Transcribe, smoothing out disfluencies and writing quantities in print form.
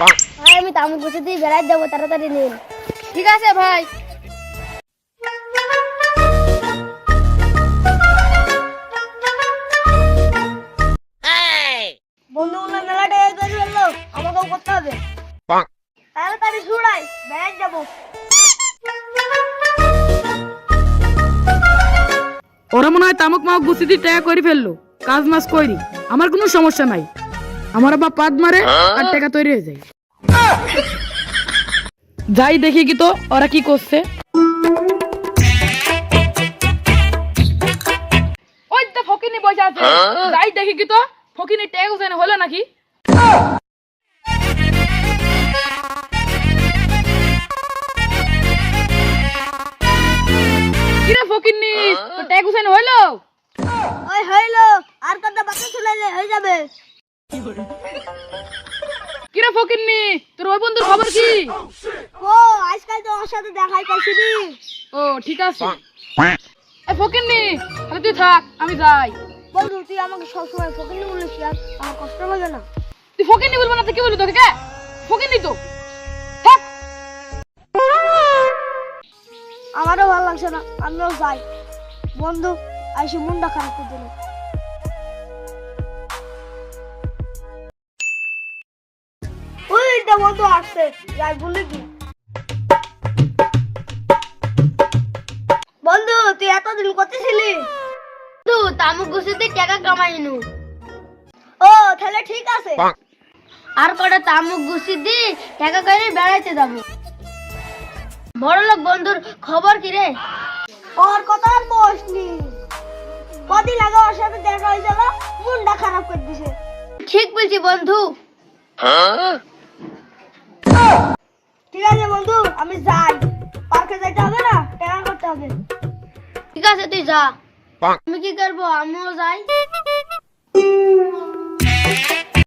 ভাই আমি তামুক গুছি দিয়ে বেড়াই যাবো, তাড়াতাড়ি নিন। ঠিক আছে ভাই। বন্ধুগুলো মেলাটা এই করে ফেললো, আমাকেও করতে হবে। তাড়াতাড়ি ছুড়াই, বেড়াই যাবো। ওরা মনে হয় তামুক মামুক গুছি দিয়ে টাকা করে ফেললো, কাজ মাস করি। আমার কোনো সমস্যা নাই, আমার আবার পাদ মারে আর টাকা তৈরি হয়ে যায়। যাই দেখি কি তো ওরা কি করছে। ওই তো ফকিনি বসে আছে, যাই দেখি কি তো ফকিনি ট্যাগ উঠানো হলো নাকি। কিরে ফকিনি, তো ট্যাগ উঠানো হলো? ওই হইলো, আর কত বাকি চলে হয়ে যাবে। কিরে ফকিনি, তোর ওই বন্ধুর খবর কি? ও আজকাল তো ওর সাথে দেখাই পাইছি নি। ও ঠিক আছে। এ ফকিনি, তাহলে তুই থাক, আমি যাই। বন্ধু তুই আমাকে সবসময় ফকিনি বলিস, আর আমার কষ্ট লাগে না। তুই ফকিনি বলবো না তো কি বলবি তোকে? কে ফকিনি তো? থাক। আমারও ভালো লাগছে না, আমিও যাই। বন্ধু আইসি মনটা খারাপ করে দিল। ওই তো বন্ধু আসছে, যাই বলি কি। বন্ধু তুই এতদিন করতেছিলি? তো তামুক গুছিতে টাকা কামাইনু। ও তাহলে ঠিক আছে। আর কটা তামুক গুছি দি টাকা করে বেড়াইতে যাবো। বড়লোক বন্ধুর খবর কি রে? ওর কথা আর বসনি, কদিন লাগে ওর সাথে দেখা হয়ে গেল, মনটা খারাপ করে দিছে। ঠিক বলছি বন্ধু। ঠিক আছে বন্ধু, আমি যাই। পার্কে যাইতে হবে না, দেখা করতে হবে। ঠিক আছে তুই যা। আমি কি করবো, আমিও যাই।